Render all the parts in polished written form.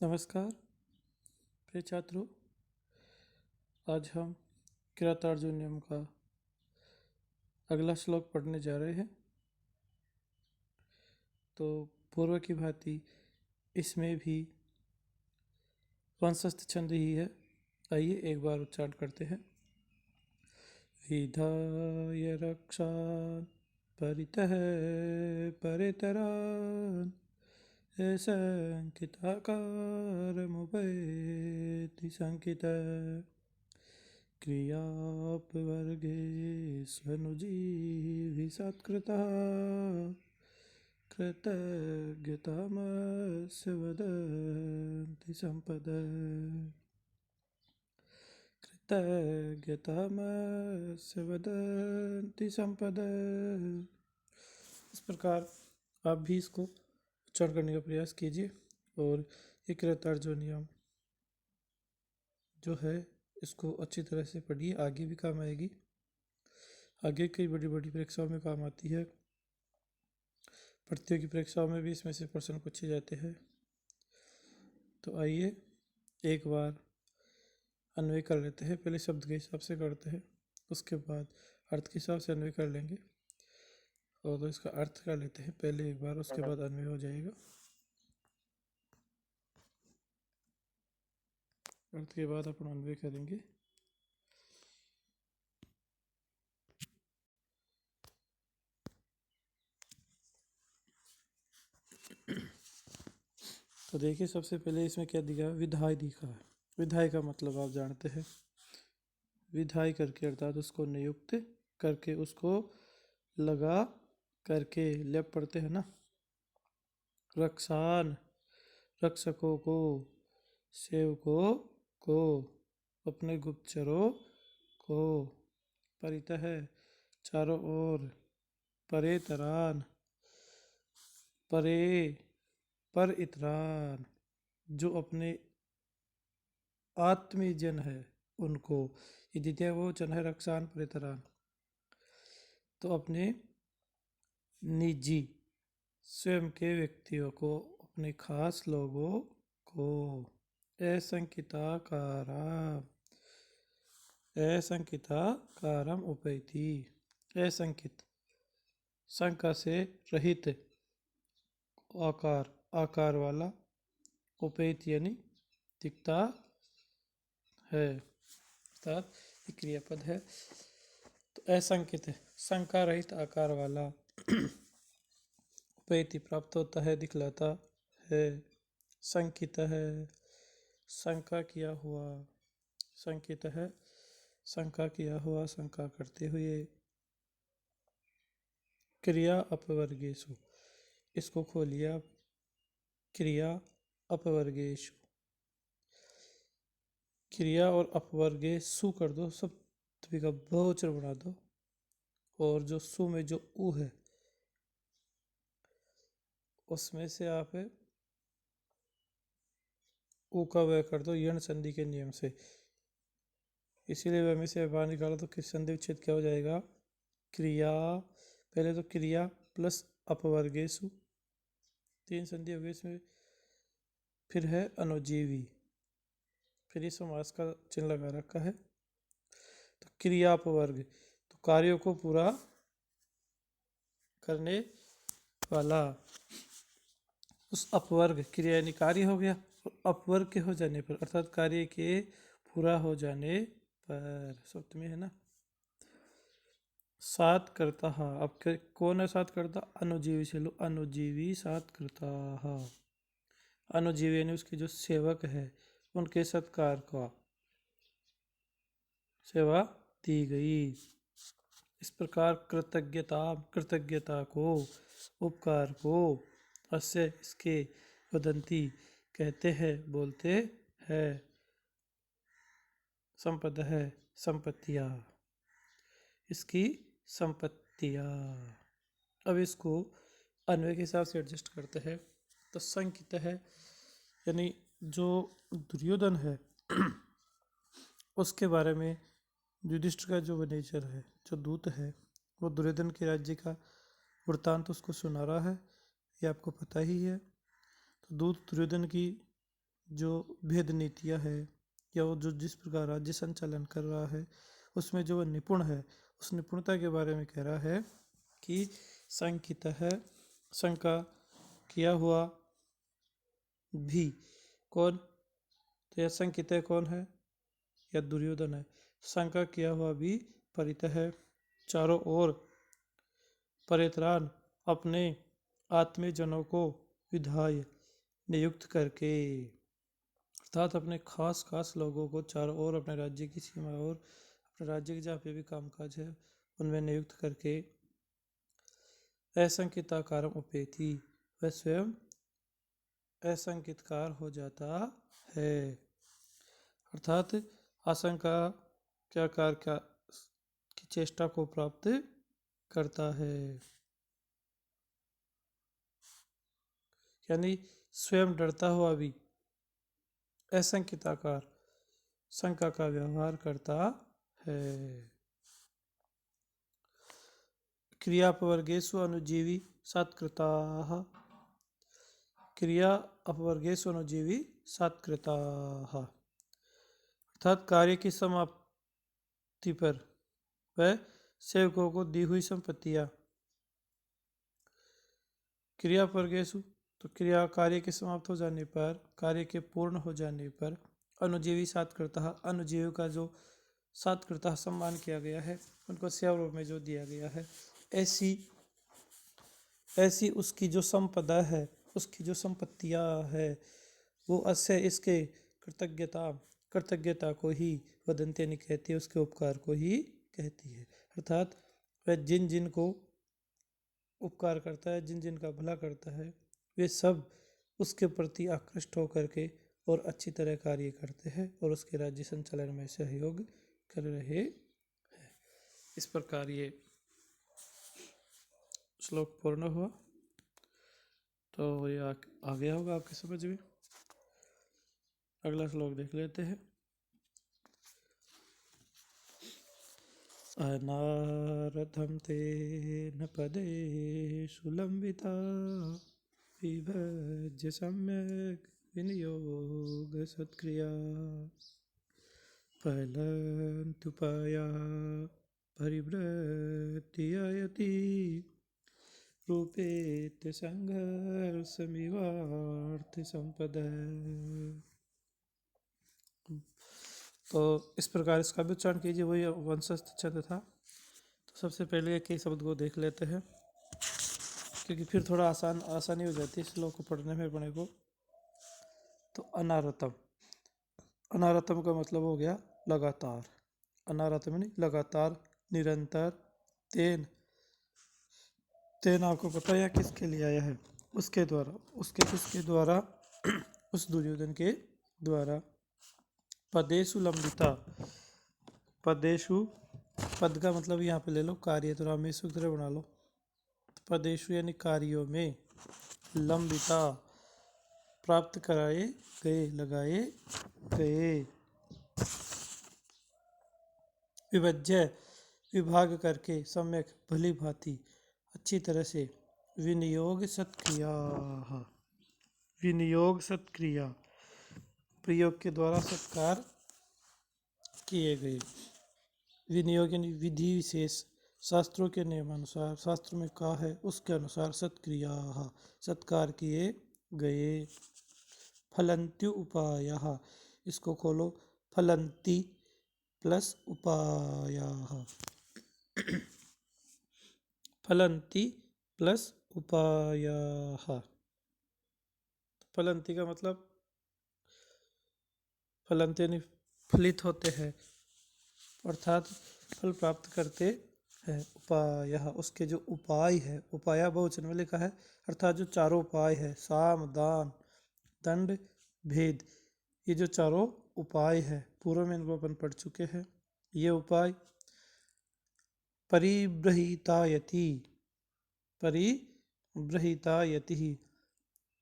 नमस्कार प्रिय छात्रों। आज हम किरातार्जुनीयम का अगला श्लोक पढ़ने जा रहे हैं। तो पूर्व की भांति इसमें भी वंशस्थ छंद ही है। आइए एक बार उच्चारण करते हैं। विधाय रक्षान् परितः परितरान् शङ्किताकारमुपैति शङ्कितः क्रियापवर्गे स्वनुजीवि सत्कृतः कृतज्ञतामस्य वदन्ति सम्पदः कृतज्ञतामस्य वदन्ति सम्पदः। इस प्रकार आप भी इसको उच्चारण करने का प्रयास कीजिए और ये किरातार्जुनीयम जो है इसको अच्छी तरह से पढ़िए, आगे भी काम आएगी। आगे कई बड़ी बड़ी परीक्षाओं में काम आती है। प्रतियोगी परीक्षाओं में भी इसमें से प्रश्न पूछे जाते हैं। तो आइए एक बार अन्वय कर लेते हैं। पहले शब्द के हिसाब से करते हैं, उसके बाद अर्थ के हिसाब से अन्वय कर लेंगे और तो इसका अर्थ कर लेते हैं पहले एक बार, उसके बाद अन्वय हो जाएगा। अर्थ के बाद अपन अन्वय करेंगे। तो देखिए, सबसे पहले इसमें क्या दिखा है? विधाय दिखा है। विधाय का मतलब आप जानते हैं, विधाय करके अर्थात उसको नियुक्त करके, उसको लगा करके, लेप पढ़ते हैं ना। रक्षान रक्षकों को, सेवकों को, अपने गुप्तचरों को, परितः चारों ओर, परेतरान परे पर इतरान जो अपने आत्मीय जन है उनको। ये द्वितीय बहुवचन है, रक्षान परितरान। तो अपने निजी स्वयं के व्यक्तियों को, अपने खास लोगों को। असंकिताकारम उपैति। असंकित शंका से रहित, आकार वाला, उपैति यानी दिखता है, अर्थात ये क्रियापद है। तो असंकित शंका रहित आकार वाला, उपैति प्राप्त होता है, दिखलाता है। संकित है शंका किया हुआ, संकित है शंका किया हुआ, शंका करते हुए। क्रिया अपवर्गेषु, इसको खोलिए आप। क्रिया अपवर्गेषु, क्रिया और अपवर्गे सु कर दो, सब का बहुवचन बना दो, और जो सु में जो उ है उसमें से आप उ का व्यय कर दो यण संधि के नियम से। इसीलिए वह में से बाहर निकालो तो किस संधि विच्छेद क्या हो जाएगा? क्रिया, पहले तो क्रिया प्लस अपवर्गेषु, 3 संधि हो गई इसमें। फिर है अनुजीवी, फिर ये समास का चिन्ह लगा रखा है। तो क्रिया अपवर्ग, तो कार्यों को पूरा करने वाला। उस अपवर्ग, क्रिया यानी कार्य हो गया, और अपवर्ग के हो जाने पर अर्थात कार्य के पूरा हो जाने पर, सप्तमी है ना। सात करता, अब कौन है सात करता? अनुजीवी से लो, अनुजीवी सात करता। अनुजीवी यानी उसके जो सेवक है उनके सत्कार का सेवा दी गई। इस प्रकार कृतज्ञता को, उपकार को, अस्य इसके, वदंती कहते हैं, बोलते हैं, संपद है संपत्तियाँ, इसकी संपत्तियाँ। अब इसको अन्वय के हिसाब से एडजस्ट करते हैं। तो संकित है यानी जो दुर्योधन है उसके बारे में युधिष्ठिर का जो नेचर है, जो दूत है, वो दुर्योधन के राज्य का वृत्तांत उसको सुना रहा है, ये आपको पता ही है। तो दूत दुर्योधन की जो भेद नीतियाँ है या वो जो जिस प्रकार राज्य संचालन कर रहा है उसमें जो वो निपुण है, उस निपुणता के बारे में कह रहा है कि शंकित है, शंका किया हुआ भी। कौन? तो यह शंकित कौन है? या दुर्योधन है। शंका किया हुआ भी परितः है, चारों ओर परित्राण अपने आत्मीयजनों को विधाय नियुक्त करके, अर्थात अपने खास खास लोगों को चारों ओर अपने राज्य की सीमा और अपने राज्य के जहाँ पे भी कामकाज है उनमें नियुक्त करके असंकिताकारम उपेति, वह स्वयं असंकितकार हो जाता है। अर्थात आशंका के आकार की चेष्टा को प्राप्त करता है, यानी स्वयं डरता हुआ भी असंकिताकार शंका का व्यवहार करता है। क्रिया अपवर्गेषु अनुजीवी सत्कृताः, क्रिया अपवर्गेषु अनुजीवी सत्कृताः, अर्थात कार्य की समाप्ति पर वह सेवकों को दी हुई संपत्तियां, क्रिया अपवर्गेषु तो क्रिया कार्य के समाप्त हो जाने पर, कार्य के पूर्ण हो जाने पर, अनुजीवी सत्कृतः अनुजीवी का जो सत्कृतः सम्मान किया गया है, उनको सेवा रूप में जो दिया गया है, ऐसी ऐसी उसकी जो संपदा है, उसकी जो संपत्तियां है, वो अस्य इसके कृतज्ञता को ही वदंते नहीं कहती है, उसके उपकार को ही कहती है। अर्थात वह जिन जिन को उपकार करता है, जिन जिन का भला करता है, वे सब उसके प्रति आकृष्ट होकर के और अच्छी तरह कार्य करते हैं और उसके राज्य संचालन में सहयोग कर रहे हैं। इस प्रकार ये श्लोक पूर्ण हुआ। तो ये आ गया होगा आपके समझ में। अगला श्लोक देख लेते हैं। अनारथं तेन पदेषु लम्बिता विभज्य सम्यक् विनियोग सत्क्रिया फलन्तुपाया परिवृत्तियति रूपेत्य संघर्षमिवार्थ संपदः। तो इस प्रकार इसका भी उच्चारण कीजिए, वही वंशस्थ छंद था। तो सबसे पहले कई शब्द को देख लेते हैं, क्योंकि फिर थोड़ा आसानी हो जाती है श्लोक को पढ़ने में अपने को। तो अनारतम, अनारतम का मतलब हो गया लगातार। अनारतम यानी लगातार, निरंतर। तेन, तेन आपको पता है किसके लिए आया है? उसके द्वारा, उसके किसके द्वारा? उस दुर्योधन के द्वारा। पदेशु लंबिता, पदेशु, पद का मतलब यहाँ पे ले लो कार्य, तो रामेश्वर तरह बना लो। पदेशु यानी कार्यों में, लंबिता प्राप्त कराए गए, लगाए गए। विभज्य विभाग करके, सम्यक भली भांति, अच्छी तरह से। विनियोग सत्क्रिया, विनियोग सत्क्रिया प्रयोग के द्वारा सत्कार किए गए। विनियोग यानी विधि विशेष, शास्त्रों के नियमानुसार, शास्त्र में कहा है उसके अनुसार सत्क्रिया सत्कार किए गए। फलंत्यु उपायः, इसको खोलो, फलंती प्लस उपायः, फलंती प्लस उपायः। फलंती का मतलब, फलंती यानी फलित होते हैं, अर्थात फल प्राप्त करते हैं। उपायः उसके जो उपाय है, उपाय बहुवचन में लिखा है, अर्थात जो चारों उपाय है, साम दान दंड भेद, ये जो चारों उपाय है, पूर्व में इनको अपन पढ़ चुके हैं। ये उपाय परिब्रहीतायति, परिब्रहीतायति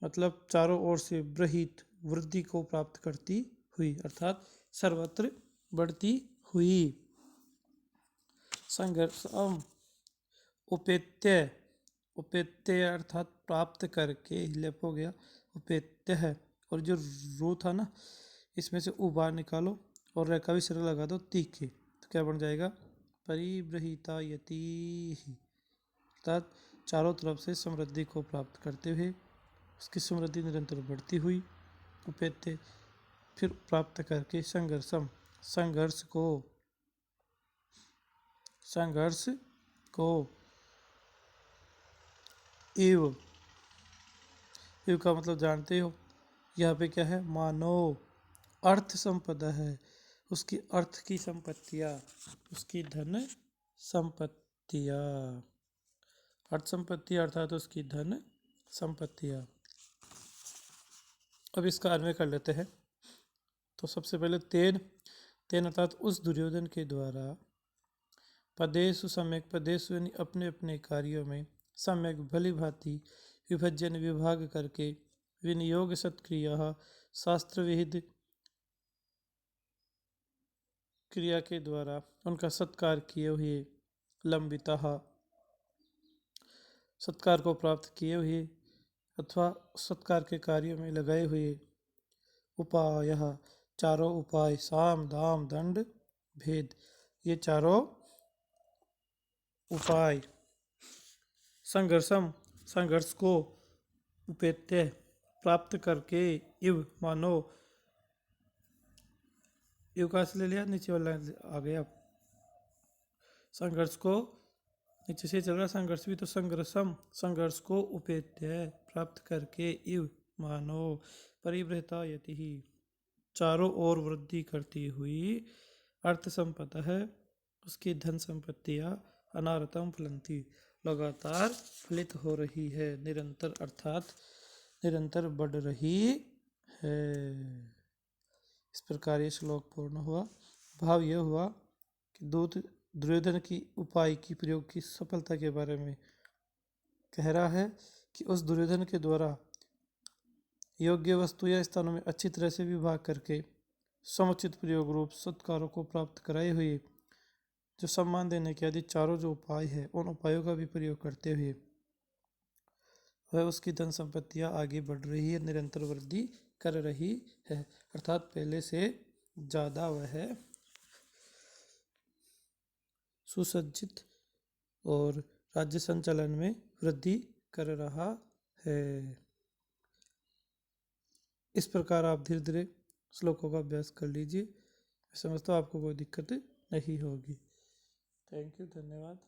मतलब चारों ओर से ब्रहित, वृद्धि को प्राप्त करती हुई, अर्थात सर्वत्र बढ़ती हुई। संघर्ष उपेत्य, उपेत्य अर्थात प्राप्त करके, लेप हो गया, उपेत्य है और जो रो था ना, इसमें से उ बाहर निकालो और रेखा भी सिर लगा दो तीखे, तो क्या बन जाएगा, परिबृहितायति, अर्थात चारों तरफ से समृद्धि को प्राप्त करते हुए, उसकी समृद्धि निरंतर बढ़ती हुई, उपेत्य फिर प्राप्त करके, संघर्षम, संघर्ष को एव, एव का मतलब जानते हो, यहाँ पे क्या है, मानो अर्थ संपदा है, उसकी अर्थ की संपत्तियाँ, उसकी धन संपत्तियाँ, अर्थ संपत्ति अर्थात उसकी धन संपत्तियाँ। अब इसका अन्वय कर लेते हैं। तो सबसे पहले तेन, तेन अर्थात उस दुर्योधन के द्वारा, पदेषु सम्यक, पदेषु यानी अपने अपने कार्यों में, सम्यक भली भांति, विभजन विभाग करके, विनियोग सत्क्रिया, शास्त्र विहित क्रिया के द्वारा उनका सत्कार किए हुए, लंबिता, सत्कार को प्राप्त किए हुए अथवा सत्कार के कार्यों में लगाए हुए, उपाय, चारों उपाय, साम दाम दंड भेद, ये चारों उपाय, संघर्षम, संघर्ष को, उपेत्य प्राप्त करके, इव मानो, इव का ले लिया, नीचे वाला आ गया, संघर्ष को नीचे से चल रहा, संघर्ष भी तो संघर्षम, संघर्ष को उपेत्य प्राप्त करके, इव मानो, परिवृतायति ही, चारों ओर वृद्धि करती हुई, अर्थ संपदा है, उसकी धन संपत्तियां, अनारतम फलंती, लगातार फलित हो रही है, निरंतर अर्थात निरंतर बढ़ रही है। इस प्रकार ये श्लोक पूर्ण हुआ। भाव यह हुआ कि दुर्योधन की उपाय की प्रयोग की सफलता के बारे में कह रहा है कि उस दुर्योधन के द्वारा योग्य वस्तु या स्थानों में अच्छी तरह से विभाग करके समुचित प्रयोग रूप सत्कारों को प्राप्त कराए हुए, जो सम्मान देने के आदि चारों जो उपाय है, उन उपायों का भी प्रयोग करते हुए वह उसकी धन संपत्तियां आगे बढ़ रही है, निरंतर वृद्धि कर रही है, अर्थात पहले से ज़्यादा वह सुसज्जित और राज्य संचालन में वृद्धि कर रहा है। इस प्रकार आप धीरे धीरे श्लोकों का अभ्यास कर लीजिए। मैं समझता हूँ आपको कोई दिक्कत नहीं होगी। थैंक यू, धन्यवाद।